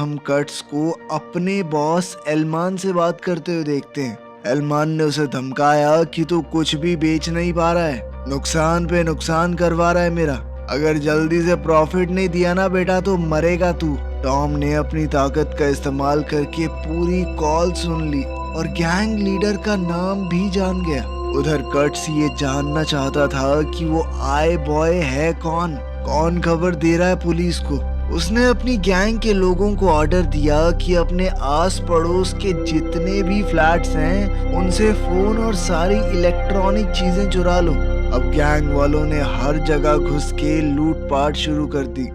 हम कट्स को अपने बॉस एलमान से बात करते हुए देखते हैं। एलमान ने उसे धमकाया कि तू कुछ भी बेच नहीं पा रहा है, नुकसान पे नुकसान करवा रहा है मेरा। अगर जल्दी से प्रॉफिट नहीं दिया ना बेटा तो मरेगा तू। टॉम ने अपनी ताकत का इस्तेमाल करके पूरी कॉल सुन ली और गैंग लीडर का नाम भी जान गया। उधर कट्स ये जानना चाहता था कि वो आई बॉय है कौन खबर दे रहा है पुलिस को। उसने अपनी गैंग के लोगों को ऑर्डर दिया कि अपने आस पड़ोस के जितने भी फ्लैट्स हैं उनसे फोन और सारी इलेक्ट्रॉनिक चीजें चुरा लो। अब गैंग वालों ने हर जगह घुस के लूटपाट शुरू कर दी।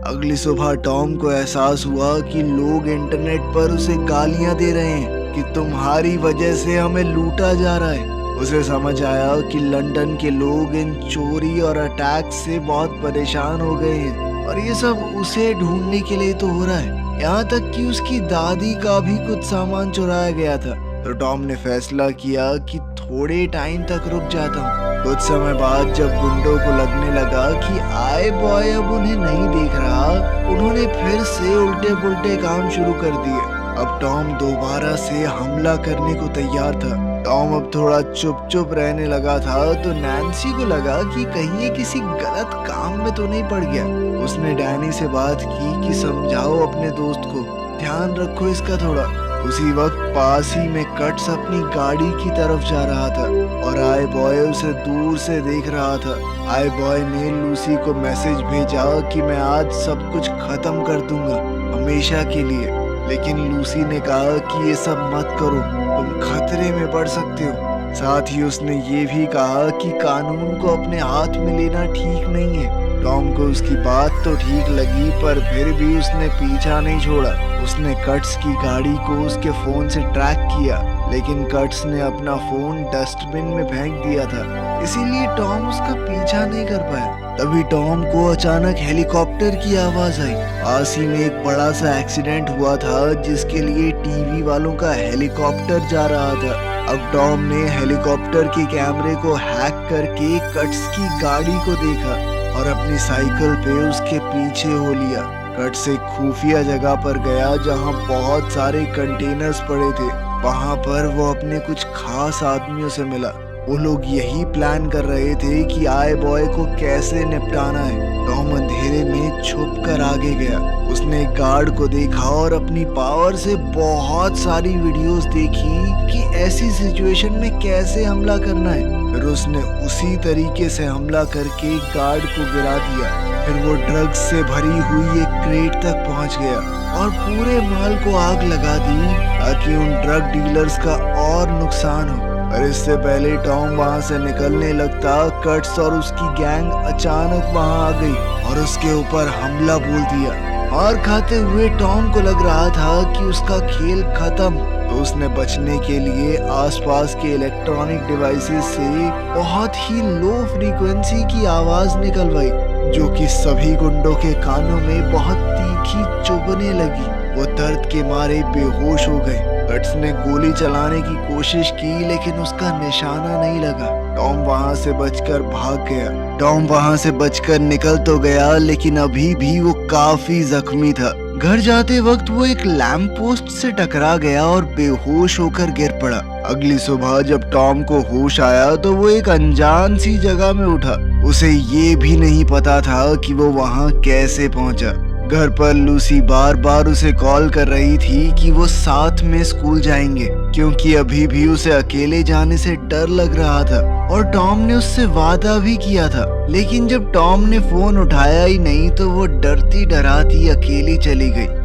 अगली सुबह टॉम को एहसास हुआ कि लोग इंटरनेट पर उसे गालियां दे रहे हैं कि तुम्हारी वजह से हमें लूटा जा रहा है। उसे समझ आया कि लंदन के लोग इन चोरी और अटैक से बहुत परेशान हो गए हैं और ये सब उसे ढूंढने के लिए तो हो रहा है। यहाँ तक कि उसकी दादी का भी कुछ सामान चुराया गया था। तो टॉम ने फैसला किया कि थोड़े टाइम तक रुक जाता हूँ। कुछ समय बाद जब गुंडों को लगने लगा कि आई बॉय अब उन्हें नहीं देख रहा, उन्होंने फिर से उल्टे पुल्टे काम शुरू कर दिए। अब टॉम दोबारा से हमला करने को तैयार था। टॉम अब थोड़ा चुप रहने लगा था तो नैन्सी को लगा कि कहीं ये किसी गलत काम में तो नहीं पड़ गया। उसने डैनी से बात की कि समझाओ अपने दोस्त को, ध्यान रखो इसका थोड़ा। उसी वक्त पास ही में कट्स अपनी गाड़ी की तरफ जा रहा था और आई बॉय उसे दूर से देख रहा था। आई बॉय ने लूसी को मैसेज भेजा कि मैं आज सब कुछ खत्म कर दूंगा हमेशा के लिए। लेकिन लूसी ने कहा कि ये सब मत करो, तुम खतरे में पड़ सकते हो। साथ ही उसने ये भी कहा कि कानून को अपने हाथ में लेना ठीक नहीं है। टॉम को उसकी बात तो ठीक लगी पर फिर भी उसने पीछा नहीं छोड़ा। उसने कट्स की गाड़ी को उसके फोन से ट्रैक किया, लेकिन कट्स ने अपना फोन डस्टबिन में फेंक दिया था, इसीलिए टॉम उसका पीछा नहीं कर पाया। तभी टॉम को अचानक हेलीकॉप्टर की आवाज आई। पास ही में एक बड़ा सा एक्सीडेंट हुआ था जिसके लिए टीवी वालों का हेलीकॉप्टर जा रहा था। अब टॉम ने हेलीकॉप्टर के कैमरे को हैक करके कट्स की गाड़ी को देखा और अपनी साइकिल पे उसके पीछे हो लिया। कट्स एक खुफिया जगह पर गया जहां बहुत सारे कंटेनर्स पड़े थे। वहां पर वो अपने कुछ खास आदमियों से मिला। वो लोग यही प्लान कर रहे थे कि आई बॉय को कैसे निपटाना है। टॉम अंधेरे में छुप कर आगे गया। उसने एक गार्ड को देखा और अपनी पावर से बहुत सारी वीडियोस देखी कि ऐसी सिचुएशन में कैसे हमला करना है। फिर उसने उसी तरीके से हमला करके गार्ड को गिरा दिया। फिर वो ड्रग्स से भरी हुई एक क्रेट तक पहुंच गया और पूरे माल को आग लगा दी ताकि उन ड्रग डीलर्स का और नुकसान हो। और इससे पहले टॉम वहां से निकलने लगता, कट्स और उसकी गैंग अचानक वहां आ गई और उसके ऊपर हमला बोल दिया। मार खाते हुए टॉम को लग रहा था कि उसका खेल खत्म, तो उसने बचने के लिए आसपास के इलेक्ट्रॉनिक डिवाइसेस से बहुत ही लो फ्रीक्वेंसी की आवाज निकलवाई, जो कि सभी गुंडों के कानों में बहुत तीखी चुभने लगी। वो दर्द के मारे बेहोश हो गए। कट्स ने गोली चलाने की कोशिश की लेकिन उसका निशाना नहीं लगा। टॉम वहां से बचकर भाग गया। टॉम वहां से बचकर निकल तो गया लेकिन अभी भी वो काफी जख्मी था। घर जाते वक्त वो एक लैंप पोस्ट से टकरा गया और बेहोश होकर गिर पड़ा। अगली सुबह जब टॉम को होश आया तो वो एक अनजान सी जगह में उठा। उसे ये भी नहीं पता था कि वो वहां कैसे पहुंचा। घर पर लूसी बार बार उसे कॉल कर रही थी कि वो साथ में स्कूल जाएंगे, क्योंकि अभी भी उसे अकेले जाने से डर लग रहा था और टॉम ने उससे वादा भी किया था। लेकिन जब टॉम ने फोन उठाया ही नहीं तो वो डरती डराती अकेली चली गई।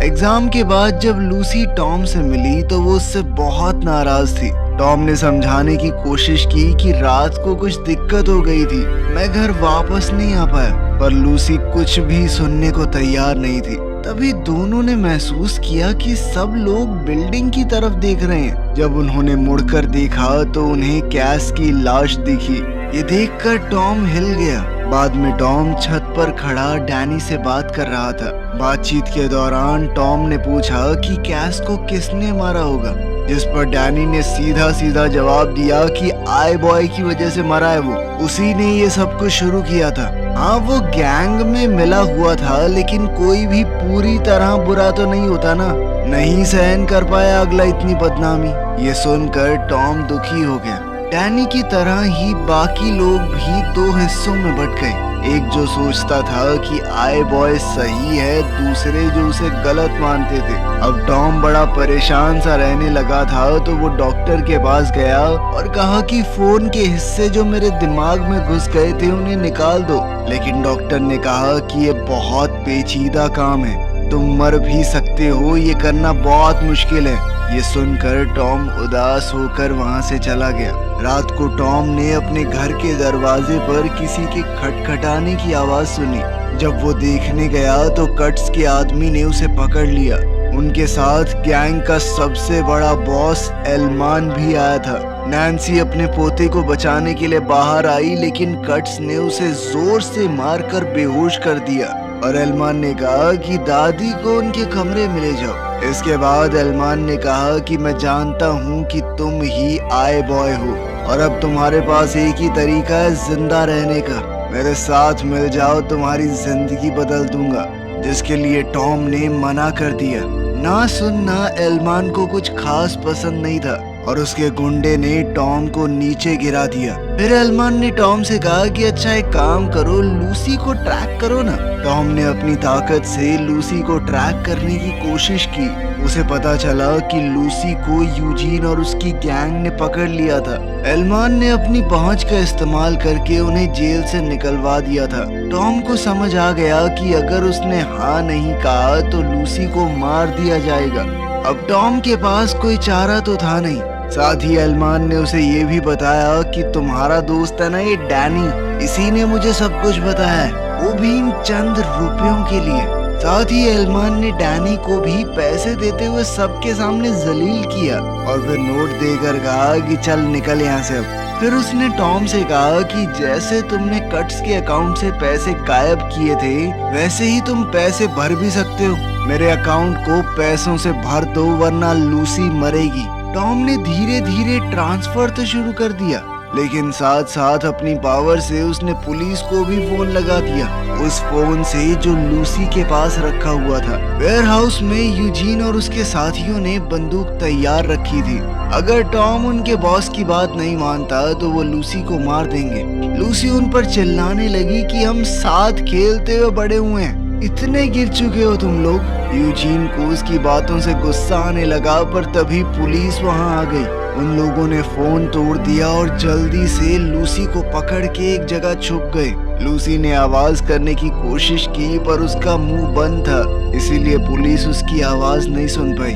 एग्जाम के बाद जब लूसी टॉम से मिली तो वो उससे बहुत नाराज थी। टॉम ने समझाने की कोशिश की कि रात को कुछ दिक्कत हो गई थी, मैं घर वापस नहीं आ पाया, पर लूसी कुछ भी सुनने को तैयार नहीं थी। तभी दोनों ने महसूस किया कि सब लोग बिल्डिंग की तरफ देख रहे हैं। जब उन्होंने मुड़कर देखा तो उन्हें कैस की लाश दिखी। ये देखकर टॉम हिल गया। बाद में टॉम छत पर खड़ा डैनी से बात कर रहा था। बातचीत के दौरान टॉम ने पूछा कि कैस को किसने मारा होगा, जिस पर डैनी ने सीधा सीधा जवाब दिया कि आई बॉय की वजह से मरा है वो, उसी ने ये सब कुछ शुरू किया था। हाँ, वो गैंग में मिला हुआ था, लेकिन कोई भी पूरी तरह बुरा तो नहीं होता ना। नहीं सहन कर पाया अगला इतनी बदनामी। ये सुनकर टॉम दुखी हो गया। डैनी की तरह ही बाकी लोग भी दो हिस्सों में बट गए। एक जो सोचता था कि आए बॉय सही है, दूसरे जो उसे गलत मानते थे। अब टॉम बड़ा परेशान सा रहने लगा था, तो वो डॉक्टर के पास गया और कहा कि फोन के हिस्से जो मेरे दिमाग में घुस गए थे उन्हें निकाल दो। लेकिन डॉक्टर ने कहा कि ये बहुत पेचीदा काम है, तुम मर भी सकते हो, ये करना बहुत मुश्किल है। ये सुनकर टॉम उदास होकर वहां से चला गया। रात को टॉम ने अपने घर के दरवाजे पर किसी के खटखटाने की आवाज सुनी। जब वो देखने गया तो कट्स के आदमी ने उसे पकड़ लिया। उनके साथ गैंग का सबसे बड़ा बॉस एलमान भी आया था। नैन्सी अपने पोते को बचाने के लिए बाहर आई, लेकिन कट्स ने उसे जोर से मारकर बेहोश कर दिया और एलमान ने कहा कि दादी को उनके कमरे में ले जाओ। इसके बाद एलमान ने कहा कि मैं जानता हूँ कि तुम ही आए बॉय हो और अब तुम्हारे पास एक ही तरीका है जिंदा रहने का। मेरे साथ मिल जाओ, तुम्हारी जिंदगी बदल दूंगा। जिसके लिए टॉम ने मना कर दिया। ना सुनना एलमान को कुछ खास पसंद नहीं था और उसके गुंडे ने टॉम को नीचे गिरा दिया। फिर एलमान ने टॉम से कहा कि अच्छा एक काम करो, लूसी को ट्रैक करो ना। टॉम ने अपनी ताकत से लूसी को ट्रैक करने की कोशिश की। उसे पता चला कि लूसी को यूजीन और उसकी गैंग ने पकड़ लिया था। एलमान ने अपनी पहुंच का इस्तेमाल करके उन्हें जेल से निकलवा दिया था। टॉम को समझ आ गया कि अगर उसने हाँ नहीं कहा तो लूसी को मार दिया जाएगा। अब टॉम के पास कोई चारा तो था नहीं। साथ ही एलमान ने उसे ये भी बताया कि तुम्हारा दोस्त है ना ये डैनी, इसी ने मुझे सब कुछ बताया है, वो भी इन चंद रुपयों के लिए। साथ ही एलमान ने डैनी को भी पैसे देते हुए सबके सामने जलील किया और फिर नोट देकर कहा कि चल निकल यहाँ से अब। फिर उसने टॉम से कहा कि जैसे तुमने कट्स के अकाउंट से पैसे गायब किए थे, वैसे ही तुम पैसे भर भी सकते हो। मेरे अकाउंट को पैसों से भर दो वरना लूसी मरेगी। टॉम ने धीरे धीरे ट्रांसफर तो शुरू कर दिया, लेकिन साथ साथ अपनी पावर से उसने पुलिस को भी फोन लगा दिया, उस फोन से जो लूसी के पास रखा हुआ था। वेयरहाउस में यूजीन और उसके साथियों ने बंदूक तैयार रखी थी। अगर टॉम उनके बॉस की बात नहीं मानता तो वो लूसी को मार देंगे। लूसी उन पर चिल्लाने लगी कि हम साथ खेलते हुए बड़े हुए हैं, इतने गिर चुके हो तुम लोग। यूजीन को उसकी बातों से गुस्सा आने लगा, पर तभी पुलिस वहां आ गई। उन लोगों ने फोन तोड़ दिया और जल्दी से लूसी को पकड़ के एक जगह छुप गए। लूसी ने आवाज करने की कोशिश की पर उसका मुंह बंद था, इसीलिए पुलिस उसकी आवाज नहीं सुन पाई।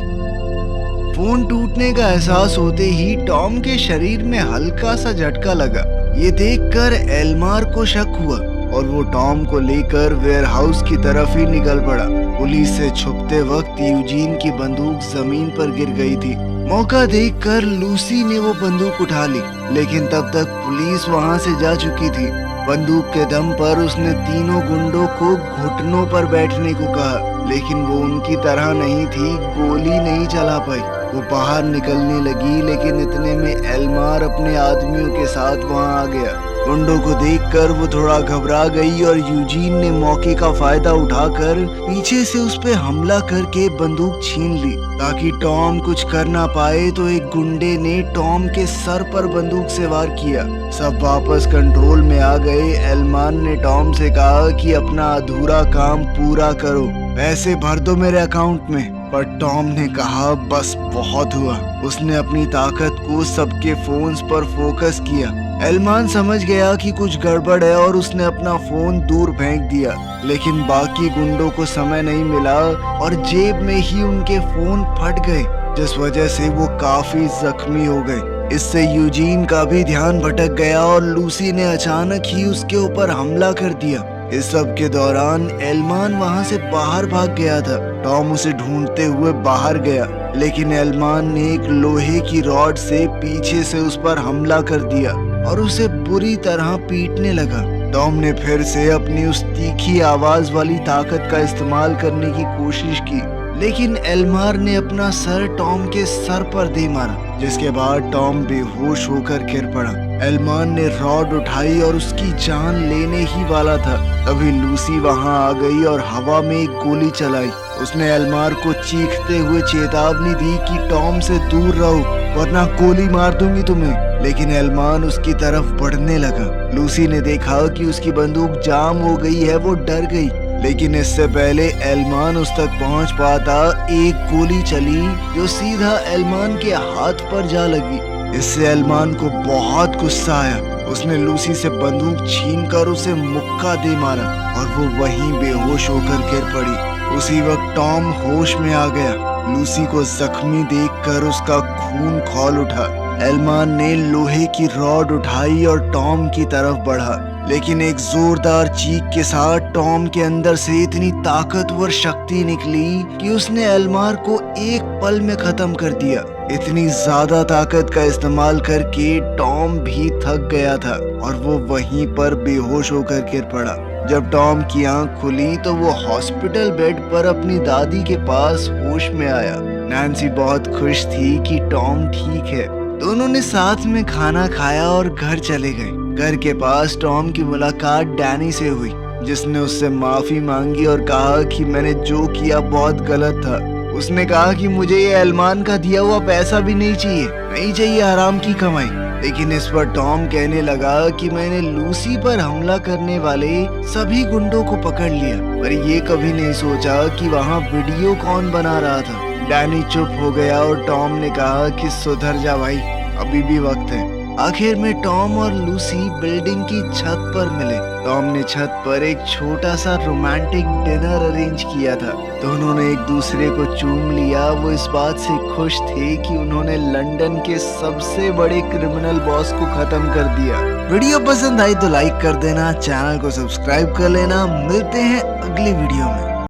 फोन टूटने का एहसास होते ही टॉम के शरीर में हल्का सा झटका लगा। ये देखकर एलमार को शक हुआ और वो टॉम को लेकर वेयरहाउस की तरफ ही निकल पड़ा। पुलिस से छुपते वक्त यूजीन की बंदूक जमीन पर गिर गई थी। मौका देखकर लूसी ने वो बंदूक उठा ली, लेकिन तब तक पुलिस वहां से जा चुकी थी। बंदूक के दम पर उसने तीनों गुंडों को घुटनों पर बैठने को कहा, लेकिन वो उनकी तरह नहीं थी, गोली नहीं चला पाई। वो बाहर निकलने लगी, लेकिन इतने में एलमार अपने आदमियों के साथ वहां आ गया। गुंडों को देखकर वो थोड़ा घबरा गई और यूजीन ने मौके का फायदा उठाकर पीछे से उस पे हमला करके बंदूक छीन ली ताकि टॉम कुछ कर ना पाए। तो एक गुंडे ने टॉम के सर पर बंदूक से वार किया। सब वापस कंट्रोल में आ गए। एलमान ने टॉम से कहा कि अपना अधूरा काम पूरा करो, पैसे भर दो मेरे अकाउंट में। पर टॉम ने कहा बस बहुत हुआ। उसने अपनी ताकत को सबके फोन्स पर फोकस किया। एलमान समझ गया कि कुछ गड़बड़ है और उसने अपना फोन दूर फेंक दिया, लेकिन बाकी गुंडों को समय नहीं मिला और जेब में ही उनके फोन फट गए, जिस वजह से वो काफी जख्मी हो गए। इससे यूजीन का भी ध्यान भटक गया और लूसी ने अचानक ही उसके ऊपर हमला कर दिया। इस सब के दौरान एलमान वहां से बाहर भाग गया था। टॉम उसे ढूंढते हुए बाहर गया, लेकिन एलमान ने एक लोहे की रॉड से पीछे से उस पर हमला कर दिया और उसे बुरी तरह पीटने लगा। टॉम ने फिर से अपनी उस तीखी आवाज वाली ताकत का इस्तेमाल करने की कोशिश की, लेकिन एल्मार ने अपना सर टॉम के सर पर दे मारा, जिसके बाद टॉम बेहोश होकर गिर पड़ा। एल्मार ने रॉड उठाई और उसकी जान लेने ही वाला था, तभी लूसी वहां आ गई और हवा में एक गोली चलाई। उसने एल्मार को चीखते हुए चेतावनी दी कि टॉम से दूर रहो वरना गोली मार दूंगी तुम्हें। लेकिन एल्मान उसकी तरफ बढ़ने लगा। लूसी ने देखा कि उसकी बंदूक जाम हो गई है, वो डर गई। लेकिन इससे पहले एल्मान उस तक पहुंच पाता, एक गोली चली जो सीधा एल्मान के हाथ पर जा लगी। इससे एल्मान को बहुत गुस्सा आया। उसने लूसी से बंदूक छीनकर उसे मुक्का दे मारा और वो वहीं बेहोश होकर गिर पड़ी। उसी वक्त टॉम होश में आ गया। लूसी को जख्मी देखकर उसका खून खौल उठा। एल्मान ने लोहे की रॉड उठाई और टॉम की तरफ बढ़ा, लेकिन एक जोरदार चीख के साथ टॉम के अंदर से इतनी ताकतवर शक्ति निकली कि उसने एल्मार को एक पल में खत्म कर दिया। इतनी ज्यादा ताकत का इस्तेमाल करके टॉम भी थक गया था और वो वहीं पर बेहोश होकर गिर पड़ा। जब टॉम की आंख खुली तो वो हॉस्पिटल बेड पर अपनी दादी के पास होश में आया। नैन्सी बहुत खुश थी कि टॉम ठीक है। दोनों ने साथ में खाना खाया और घर चले गए। घर के पास टॉम की मुलाकात डैनी से हुई, जिसने उससे माफी मांगी और कहा कि मैंने जो किया बहुत गलत था। उसने कहा कि मुझे ये एल्मान का दिया हुआ पैसा भी नहीं चाहिए हराम की कमाई। लेकिन इस पर टॉम कहने लगा कि मैंने लूसी पर हमला करने वाले सभी गुंडों को पकड़ लिया, पर ये कभी नहीं सोचा कि वहाँ वीडियो कौन बना रहा था। डैनी चुप हो गया और टॉम ने कहा कि सुधर जा भाई, अभी भी वक्त है। आखिर में टॉम और लूसी बिल्डिंग की छत पर मिले। टॉम ने छत पर एक छोटा सा रोमांटिक डिनर अरेंज किया था। दोनों ने एक दूसरे को चूम लिया। वो इस बात से खुश थे कि उन्होंने लंदन के सबसे बड़े क्रिमिनल बॉस को खत्म कर दिया। वीडियो पसंद आई तो लाइक कर देना, चैनल को सब्सक्राइब कर लेना। मिलते हैं अगली वीडियो में।